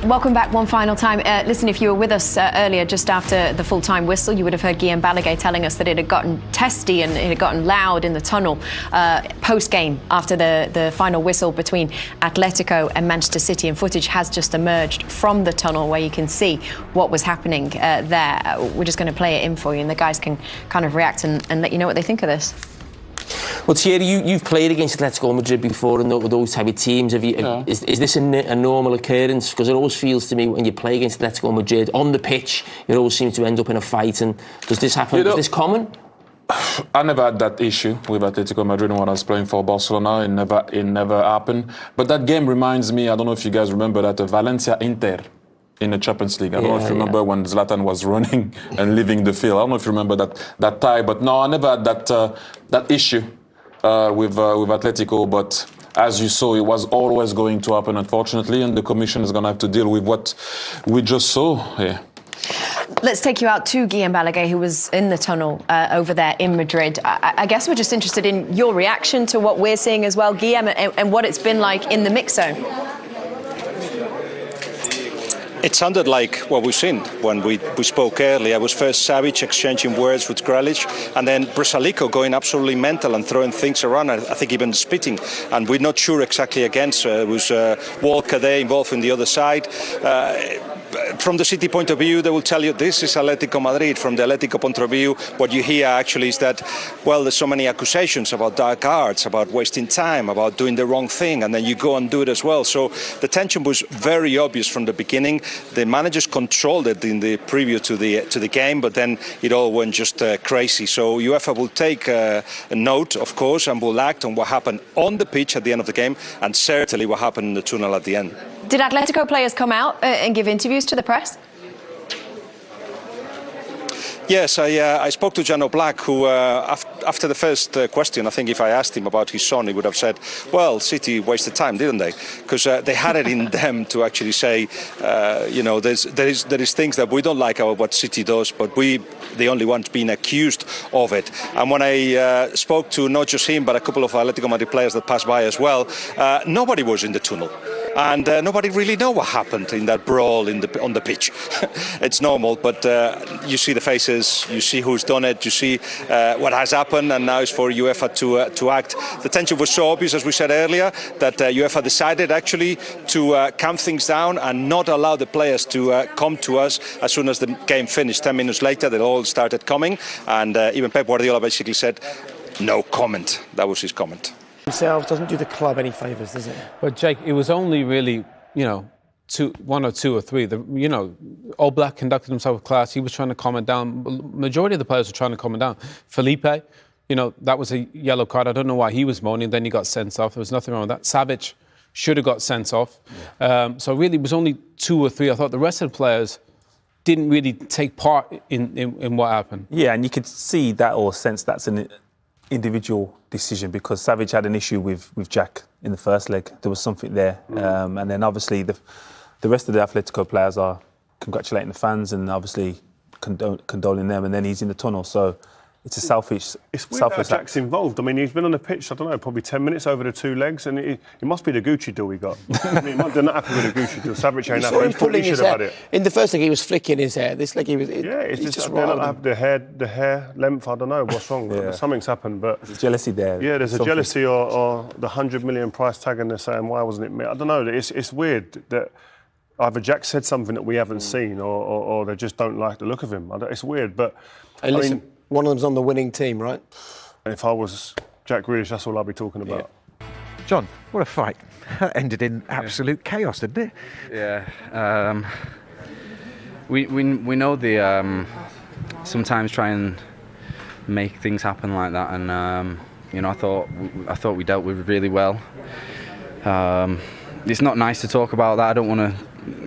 Welcome back one final time. Listen, if you were with us earlier, just after the full-time whistle, you would have heard Guillaume Balaguer telling us that it had gotten testy and it had gotten loud in the tunnel post-game after the final whistle between Atletico and Manchester City, and footage has just emerged from the tunnel where you can see what was happening there. We're just going to play it in for you, and the guys can kind of react and let you know what they think of this. Well, Thierry, you've played against Athletico Madrid before and those type of teams. Is this a normal occurrence? Because it always feels to me when you play against Athletico Madrid on the pitch, it always seems to end up in a fight. And does this happen? Is this common? I never had that issue with Athletico Madrid when I was playing for Barcelona. It never happened. But that game reminds me, I don't know if you guys remember that, Valencia-Inter in the Champions League. I don't know if you remember when Zlatan was running and leaving the field. I don't know if you remember that tie. But no, I never had that issue with Atletico. But as you saw, it was always going to happen, unfortunately, and the Commission is going to have to deal with what we just saw here. Let's take you out to Guillaume Balaguer, who was in the tunnel over there in Madrid. I guess we're just interested in your reaction to what we're seeing as well, Guillaume, and what it's been like in the mix zone. It sounded like what we've seen when we spoke earlier. It was first Savic exchanging words with Grealish, and then Brasilico going absolutely mental and throwing things around, I think even spitting. And we're not sure exactly against. It was Walker there involved in the other side. From the City point of view, they will tell you this is Athletico Madrid. From the Athletico point of view, what you hear actually is that, well, there's so many accusations about dark arts, about wasting time, about doing the wrong thing, and then you go and do it as well. So the tension was very obvious from the beginning. The managers controlled it in the preview to the game, but then it all went just crazy. So UEFA will take a note, of course, and will act on what happened on the pitch at the end of the game, and certainly what happened in the tunnel at the end. Did Atletico players come out and give interviews to the press? Yes, I spoke to Jano Black, who after the first question, I think if I asked him about his son, he would have said, well, City wasted time, didn't they? Because they had it in them to actually say, you know, there is things that we don't like about what City does, but we the only ones being accused of it. And when I spoke to not just him, but a couple of Atletico Madrid players that passed by as well, nobody was in the tunnel. And nobody really know what happened in that brawl on the pitch. It's normal, but you see the faces, you see who's done it, you see what has happened, and now it's for UEFA to act. The tension was so obvious, as we said earlier, that UEFA decided actually to calm things down and not allow the players to come to us as soon as the game finished. 10 minutes later, they all started coming, and even Pep Guardiola basically said, no comment. That was his comment. Themselves doesn't do the club any favours, does it? But Jake, it was only really, you know, one or two or three. You know, All Black conducted himself with class. He was trying to calm it down. Majority of the players were trying to calm it down. Felipe, you know, that was a yellow card. I don't know why he was moaning. Then he got sent off. There was nothing wrong with that. Savic should have got sent off. Yeah. So really, it was only two or three. I thought the rest of the players didn't really take part in what happened. Yeah, and you could see that or sense that's an individual decision, because Savic had an issue with Jack in the first leg. There was something there. And then obviously the rest of the Atletico players are congratulating the fans and obviously condoling them, and then he's in the tunnel. So it's a selfish. It's weird how Jack's involved. I mean, he's been on the pitch, I don't know, probably 10 minutes over the two legs, and it must be the Gucci deal he got. I mean, they're not happy with the Gucci deal. Savic ain't happy. He's pulling his hair. In the first leg, he was flicking his hair. This leg, he was. It's just the hair length. I don't know what's wrong. Yeah. Something's happened, but there's jealousy there. Yeah, there's a jealousy or the 100 million price tag, and they're saying, why wasn't it me? I don't know. It's weird that either Jack said something that we haven't seen, or they just don't like the look of him. It's weird, but hey, listen, one of them's on the winning team, right? If I was Jack Grealish, that's all I'd be talking about. Yeah. John, what a fight. That ended in absolute chaos, didn't it? Yeah. We know the sometimes try and make things happen like that, and you know, I thought we dealt with it really well. It's not nice to talk about that. I don't want to,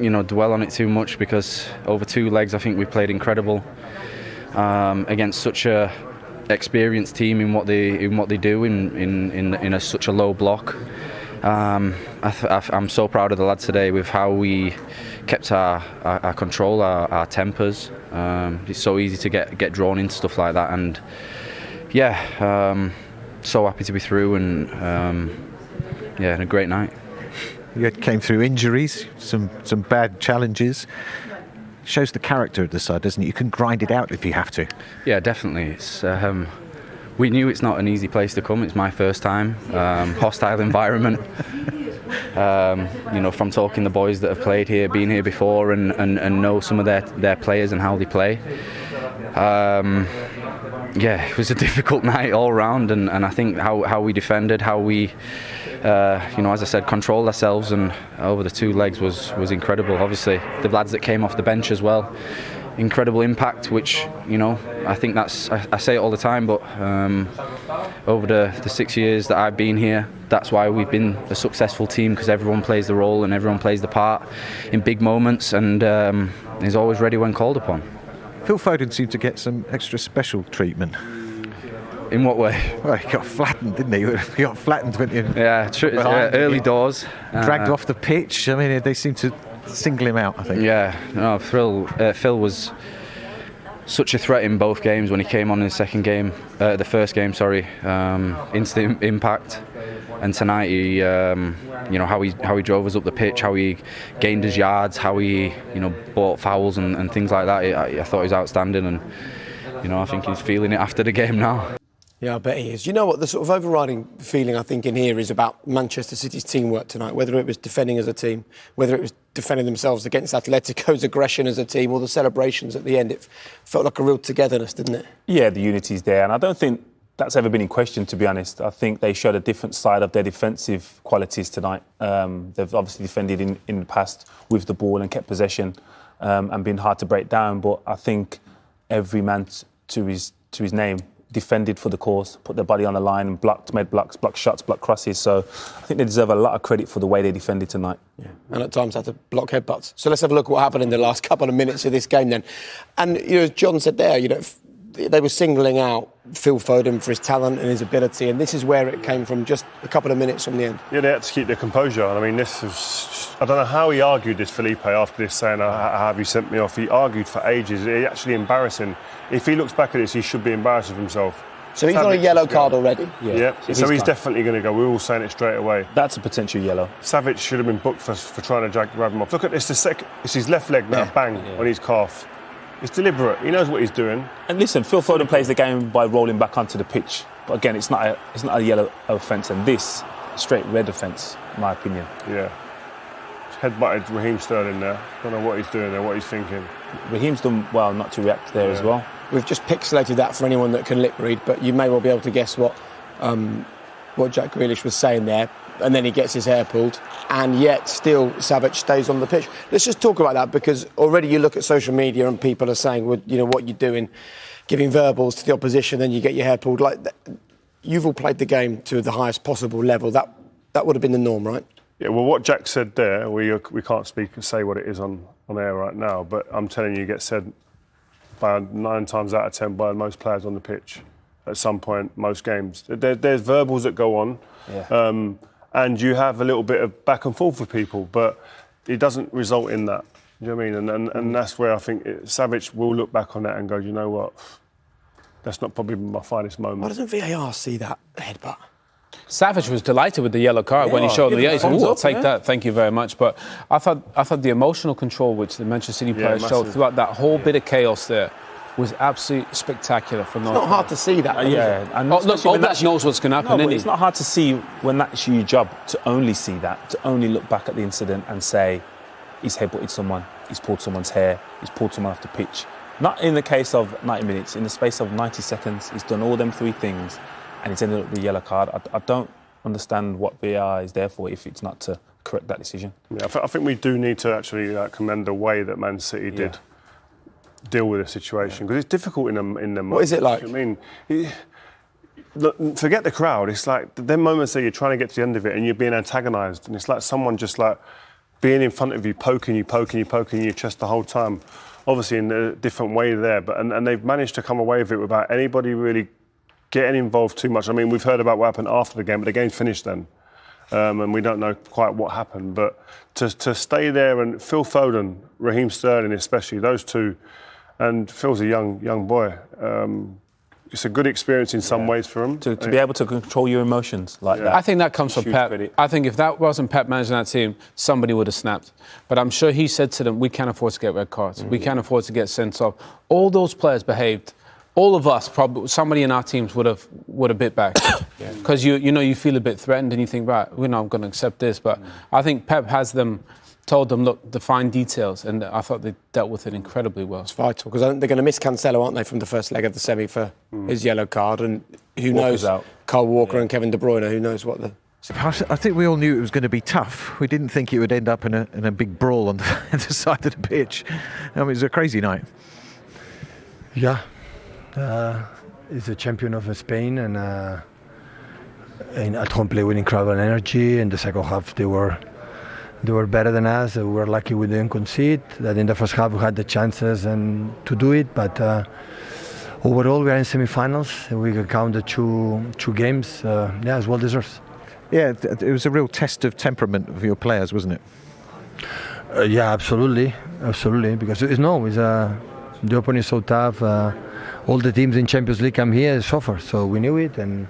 you know, dwell on it too much, because over two legs I think we played incredible against such a experienced team in what they do in such a low block. I'm so proud of the lads today with how we kept our control, our tempers. It's so easy to get drawn into stuff like that, and yeah, so happy to be through, and yeah, a great night. You came through injuries, some bad challenges. Shows the character of the side, doesn't it? You can grind it out if you have to. Yeah, definitely. It's we knew it's not an easy place to come. It's my first time, hostile environment. From talking to the boys that have played here, been here before, and know some of their players and how they play. It was a difficult night all round, and I think how we defended, how we, as I said, controlled ourselves and over the 2 legs was incredible. Obviously, the lads that came off the bench as well, incredible impact, which, I think that's, I say it all the time, but over the 6 years that I've been here, that's why we've been a successful team, because everyone plays the role and everyone plays the part in big moments, and is always ready when called upon. Phil Foden seemed to get some extra special treatment. In what way? Well, he got flattened, didn't he? He got flattened when early doors. Dragged off the pitch. I mean, they seem to single him out, I think. Yeah, no, Phil was such a threat in both games. When he came on in the first game, instant impact. And tonight, he, how he drove us up the pitch, how he gained his yards, how he, bought fouls and things like that. I thought he was outstanding, and I think he's feeling it after the game now. Yeah, I bet he is. You know what? The sort of overriding feeling I think in here is about Manchester City's teamwork tonight, whether it was defending as a team, whether it was defending themselves against Atletico's aggression as a team, or the celebrations at the end. It felt like a real togetherness, didn't it? Yeah, the unity's there, and I don't think that's ever been in question, to be honest. I think they showed a different side of their defensive qualities tonight. They've obviously defended in the past with the ball and kept possession and been hard to break down, but I think every man to his name defended for the cause, put their body on the line and made blocks, blocked shots, blocked crosses. So I think they deserve a lot of credit for the way they defended tonight. Yeah. And at times had to block headbutts. So let's have a look at what happened in the last couple of minutes of this game then. And, as John said there, they were singling out Phil Foden for his talent and his ability, and this is where it came from, just a couple of minutes from the end. Yeah, they had to keep their composure. I mean, I don't know how he argued this, Felipe, after this, saying, have you sent me off? He argued for ages. It's actually embarrassing. If he looks back at this, he should be embarrassed of himself. So he's on a yellow card already? Yeah. So he's definitely going to go. We're all saying it straight away. That's a potential yellow. Savic should have been booked for trying to grab him off. Look at this, it's his left leg now, bang, on his calf. It's deliberate. He knows what he's doing. And listen, Phil Foden plays the game by rolling back onto the pitch. But again, it's not a yellow offence, and this straight red offence, in my opinion. Yeah. Headbutted Raheem Sterling there. Don't know what he's doing there, what he's thinking. Raheem's done well not to react there as well. We've just pixelated that for anyone that can lip read, but you may well be able to guess what Jack Grealish was saying there. And then he gets his hair pulled, and yet still Savic stays on the pitch. Let's just talk about that, because already you look at social media and people are saying, well, what you're doing, giving verbals to the opposition, then you get your hair pulled. You've all played the game to the highest possible level. That would have been the norm, right? Yeah, well, what Jack said there, we can't say what it is on air right now, but I'm telling you, it gets said by 9 times out of 10 by most players on the pitch at some point, most games. There's verbals that go on. Yeah. And you have a little bit of back and forth with people, but it doesn't result in that. Do you know what I mean? And that's where I think Savic will look back on that and go, you know what? That's not probably my finest moment. Why doesn't VAR see that headbutt? Savic was delighted with the yellow card when he showed him the. He said, "I'll take that, thank you very much." But I thought the emotional control which the Manchester City players showed throughout that whole bit of chaos there was absolutely spectacular from those. It's not hard to see that. And look, all that knows what's going to happen. No, it's not hard to see when that's your job, to only see that, to only look back at the incident and say, he's headbutted someone, he's pulled someone's hair, he's pulled someone off the pitch. Not in the case of 90 minutes, in the space of 90 seconds, he's done all them 3 things, and he's ended up with a yellow card. I don't understand what VAR is there for if it's not to correct that decision. Yeah, I think we do need to actually commend the way that Man City did deal with the situation, because it's difficult in them. What is it like? I mean, look, forget the crowd. It's like them moments that you're trying to get to the end of it and you're being antagonised, and it's like someone just like being in front of you, poking your chest the whole time. Obviously in a different way there, but and they've managed to come away with it without anybody really getting involved too much. I mean, we've heard about what happened after the game, but the game's finished then. And we don't know quite what happened. But to stay there, and Phil Foden, Raheem Sterling especially, those two, and Phil's a young boy, it's a good experience in some ways for him. To be able to control your emotions like that. I think that comes from Huge Pep. credit. I think if that wasn't Pep managing that team, somebody would have snapped. But I'm sure he said to them, we can't afford to get red cards. We can't afford to get sent off. All those players behaved. All of us, probably somebody in our teams would have bit back. Because you feel a bit threatened and you think, right, I'm going to accept this. But I think Pep has told them, look, the fine details, and I thought they dealt with it incredibly well. It's vital, because they're going to miss Cancelo, aren't they, from the first leg of the semi for his yellow card, and who knows, Kyle Walker and Kevin De Bruyne, who knows what the... I think we all knew it was going to be tough. We didn't think it would end up in a big brawl on the side of the pitch. I mean, it was a crazy night. Yeah. He's a champion of Spain, and at home play with incredible energy. In the second half, they were better than us. We were lucky we didn't concede. That in the first half we had the chances and to do it, but overall we are in semi-finals. We can count the two games. It's well deserved. Yeah, it was a real test of temperament of your players, wasn't it? Yeah, absolutely, because the opponent is so tough. All the teams in Champions League come here suffer, so we knew it, and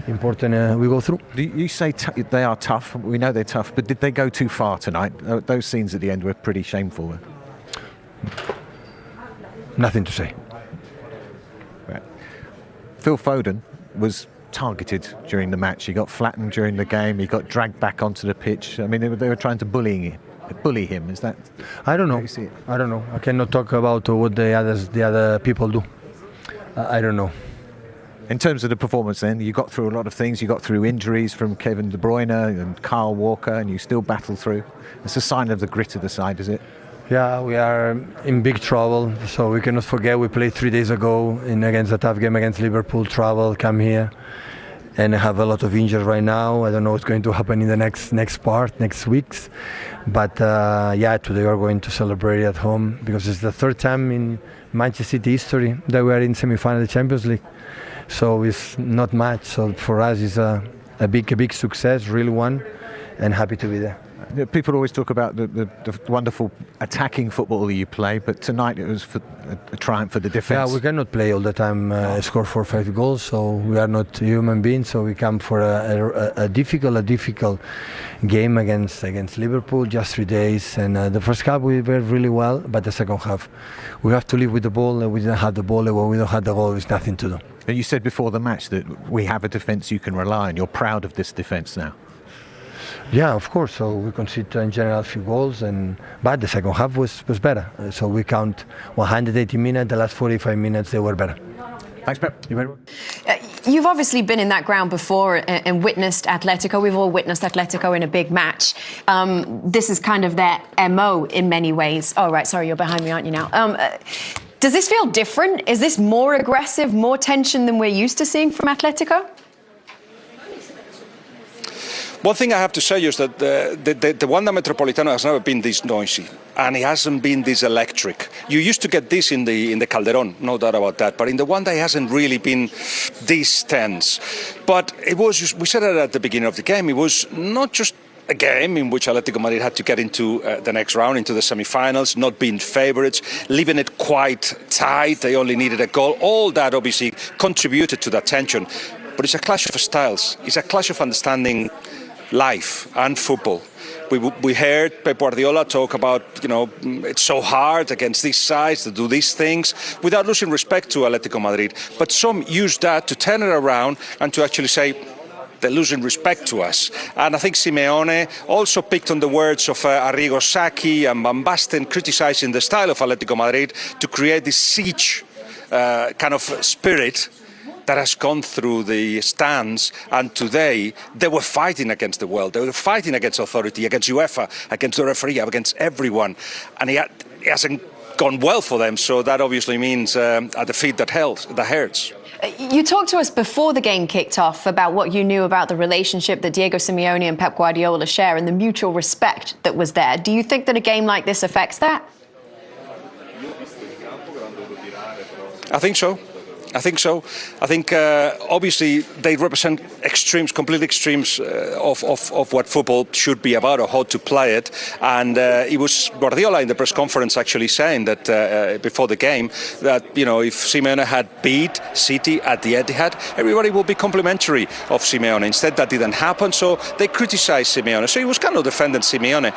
important we go through. You say they are tough. We know they're tough, but did they go too far tonight? Those scenes at the end were pretty shameful. Nothing to say. Right. Phil Foden was targeted during the match. He got flattened during the game. He got dragged back onto the pitch. I mean, they were trying to bully him. Is that? I don't know. I don't know. I cannot talk about what the other people do. I don't know. In terms of the performance then, you got through a lot of things. You got through injuries from Kevin De Bruyne and Kyle Walker, and you still battle through. It's a sign of the grit of the side, is it? Yeah, we are in big trouble, so we cannot forget we played 3 days ago against a tough game against Liverpool, travel, come here, and have a lot of injuries right now. I don't know what's going to happen in the next weeks. But today we are going to celebrate at home because it's the third time in Manchester City history that we are in semi-final of the Champions League. So it's not much. So for us, it's a big success, really one, and happy to be there. People always talk about the wonderful attacking football you play, but tonight it was for a triumph for the defence. Yeah, we cannot play all the time, score 4 or 5 goals, so we are not human beings, so we come for a difficult game against Liverpool, just 3 days, and the first half we were really well, but the second half we have to live with the ball, we didn't have the ball, when we don't have the ball, there's nothing to do. And you said before the match that we have a defence you can rely on. You're proud of this defence now. Yeah, of course. So we conceded in general a few goals, but the second half was better. So we count 180 minutes. The last 45 minutes they were better. Thanks, Pep. You've obviously been in that ground before and witnessed Atletico. We've all witnessed Atletico in a big match. This is kind of their MO in many ways. Oh, right. Sorry, you're behind me, aren't you now? Does this feel different? Is this more aggressive, more tension than we're used to seeing from Atletico? One thing I have to say is that the Wanda Metropolitano has never been this noisy, and it hasn't been this electric. You used to get this in the Calderón, no doubt about that, but in the Wanda it hasn't really been this tense. But it was, we said it at the beginning of the game, it was not just a game in which Athletico Madrid had to get into the next round, into the semi-finals, not being favourites, leaving it quite tight. They only needed a goal. All that obviously contributed to that tension. But it's a clash of styles. It's a clash of understanding life and football. We heard Pep Guardiola talk about, it's so hard against these sides to do these things without losing respect to Athletico Madrid. But some use that to turn it around and to actually say they're losing respect to us. And I think Simeone also picked on the words of Arrigo Sacchi and Van Basten criticising the style of Athletico Madrid to create this siege kind of spirit that has gone through the stands, and today they were fighting against the world. They were fighting against authority, against UEFA, against the referee, against everyone. And it hasn't gone well for them, so that obviously means a defeat that hurts. You talked to us before the game kicked off about what you knew about the relationship that Diego Simeone and Pep Guardiola share and the mutual respect that was there. Do you think that a game like this affects that? I think so. I think so. I think obviously they represent extremes, complete extremes of what football should be about or how to play it. And it was Guardiola in the press conference actually saying that before the game that if Simeone had beat City at the Etihad, everybody would be complimentary of Simeone. Instead, that didn't happen. So they criticised Simeone. So he was kind of defending Simeone.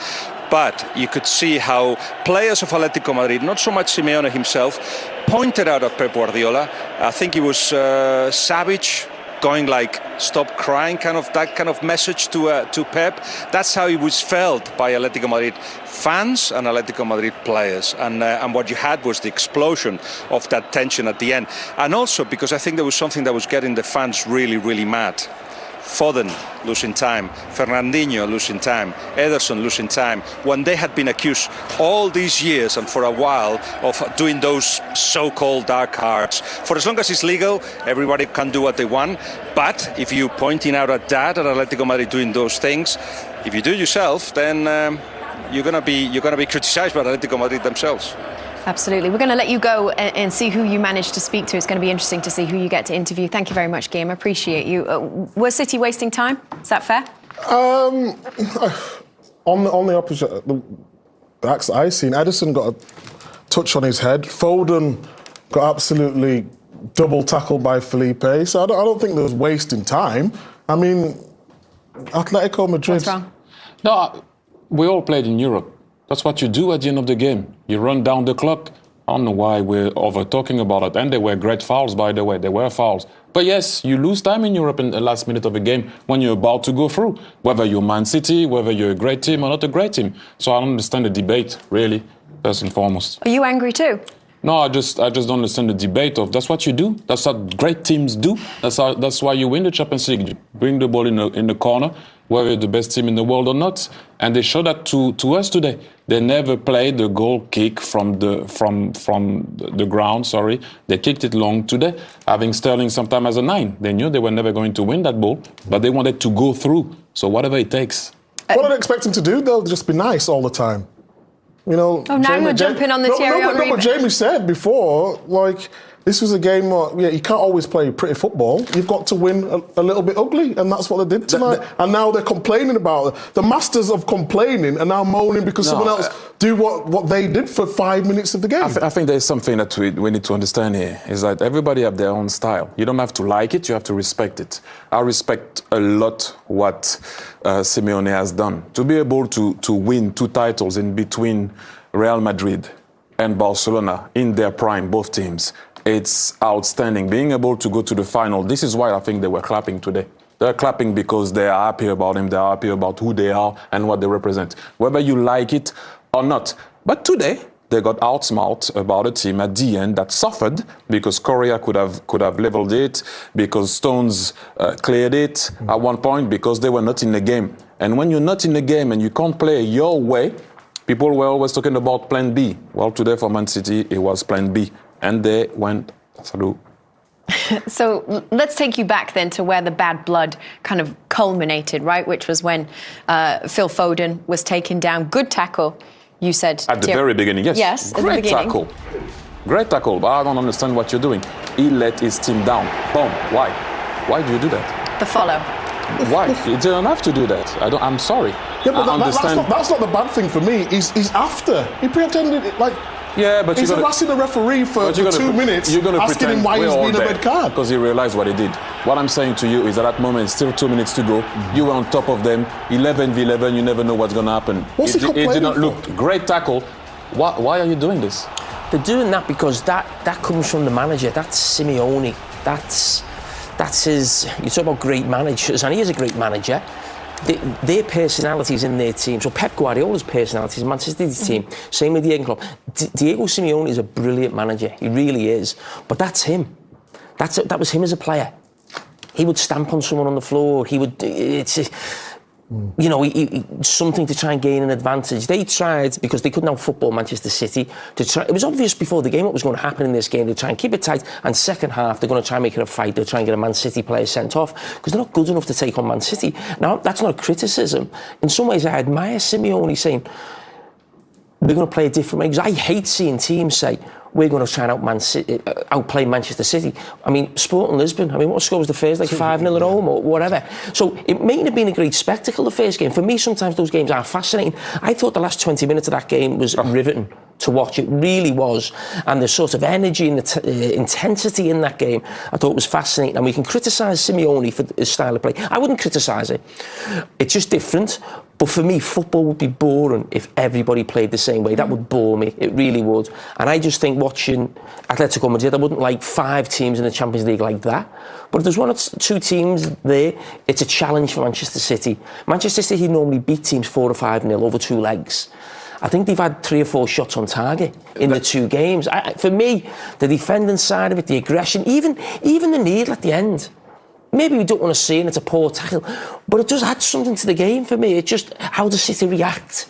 But you could see how players of Athletico Madrid, not so much Simeone himself, pointed out at Pep Guardiola. I think it was savage, going like "stop crying," that kind of message to Pep. That's how it was felt by Athletico Madrid fans and Athletico Madrid players. And what you had was the explosion of that tension at the end. And also because I think there was something that was getting the fans really, really mad. Foden losing time, Fernandinho losing time, Ederson losing time, when they had been accused all these years and for a while of doing those so-called dark arts. For as long as it's legal, everybody can do what they want. But if you're pointing out at that, at Athletico Madrid doing those things, if you do yourself, then you're gonna be criticised by Athletico Madrid themselves. Absolutely. We're going to let you go and see who you managed to speak to. It's going to be interesting to see who you get to interview. Thank you very much, Guillaume. I appreciate you. Were City wasting time? Is that fair? On the opposite, the acts that I've seen, Ederson got a touch on his head. Foden got absolutely double tackled by Felipe. So I don't think there was wasting time. I mean, Atletico Madrid. What's wrong? No, we all played in Europe. That's what you do at the end of the game. You run down the clock. I don't know why we're over talking about it. And there were great fouls, by the way. There were fouls. But yes, you lose time in Europe in the last minute of a game when you're about to go through. Whether you're Man City, whether you're a great team or not a great team. So I don't understand the debate, really, first and foremost. Are you angry too? No, I just don't understand the debate of that's what you do. That's what great teams do. That's why you win the Champions League. You bring the ball in the corner, whether you're the best team in the world or not. And they show that to us today. They never played the goal kick from the ground. Sorry, they kicked it long today, having Sterling sometime as a 9. They knew they were never going to win that ball, but they wanted to go through. So whatever it takes. What I'd expect them to do, they'll just be nice all the time. Now you're jumping on the Thierry Henry. What Jamie said before, like, this was a game where, you can't always play pretty football. You've got to win a little bit ugly, and that's what they did tonight. And now they're complaining about it. The masters of complaining are now moaning because someone else do what they did for 5 minutes of the game. I think there's something that we need to understand here, is that everybody have their own style. You don't have to like it, you have to respect it. I respect a lot what Simeone has done. To be able to win 2 titles in between Real Madrid and Barcelona in their prime, both teams, it's outstanding. Being able to go to the final, this is why I think they were clapping today. They're clapping because they are happy about him, they're happy about who they are and what they represent, whether you like it or not. But today, they got outsmart about a team at the end that suffered because Correa could have leveled it, because Stones cleared it at one point, because they were not in the game. And when you're not in the game and you can't play your way, people were always talking about plan B. Well, today for Man City, it was plan B. And they went through. So let's take you back then to where the bad blood kind of culminated, right? Which was when Phil Foden was taken down. Good tackle, you said. At the very beginning, yes. Yes, Great at the beginning. tackle. Great tackle, but I don't understand what you're doing. He let his team down. Boom. Why? Why do you do that? The follow. Why? You didn't have to do that. I'm sorry. Yeah, but I understand. That's not the bad thing for me. He's after. He pretended it, like... Yeah, but he's harassing the referee for 2 minutes, asking him why he's been a red card. Because he realized what he did. What I'm saying to you is at that moment, still 2 minutes to go. You were on top of them, 11v11, you never know what's going to happen. What's he complaining It did not for? look great tackle. Why are you doing this? They're doing that because that comes from the manager. That's Simeone. That's his... You talk about great managers, and he is a great manager. Their personalities in their team. So Pep Guardiola's personalities in Manchester City's team. Same with Jurgen Klopp. Diego Simeone is a brilliant manager. He really is. But that's him. That was him as a player. He would stamp on someone on the floor. He would... something to try and gain an advantage. They tried, because they couldn't outfootball Manchester City, to try. It was obvious before the game what was going to happen in this game. They try and keep it tight, and second half they're going to try and make it a fight. They'll try and get a Man City player sent off because they're not good enough to take on Man City. Now, that's not a criticism. In some ways, I admire Simeone saying they're going to play a different way, because I hate seeing teams say, we're going to try and outplay Manchester City. I mean, Sporting Lisbon, I mean, what score was the first? Like 5-0 at home or whatever. So it may have been a great spectacle, the first game. For me, sometimes those games are fascinating. I thought the last 20 minutes of that game was riveting to watch. It really was. And the sort of energy and the intensity in that game, I thought was fascinating. And we can criticise Simeone for his style of play. I wouldn't criticise it. It's just different. But for me, football would be boring if everybody played the same way. That would bore me. It really would. And I just think watching Athletico Madrid, I wouldn't like 5 teams in the Champions League like that. But if there's 1 or 2 teams there, it's a challenge for Manchester City. Manchester City normally beat teams 4 or 5-0 over 2 legs. I think they've had 3 or 4 shots on target in the 2 games. For me, the defending side of it, the aggression, even the needle at the end. Maybe we don't want to see it, it's a poor tackle, but it does add something to the game for me. It's just how does City react?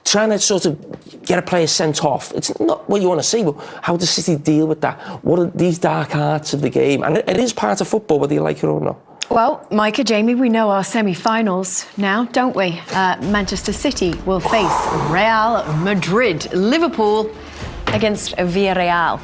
Trying to sort of get a player sent off. It's not what you want to see, but how does City deal with that? What are these dark arts of the game? And it is part of football, whether you like it or not. Well, Micah, Jamie, we know our semi-finals now, don't we? Manchester City will face Real Madrid. Liverpool against Villarreal.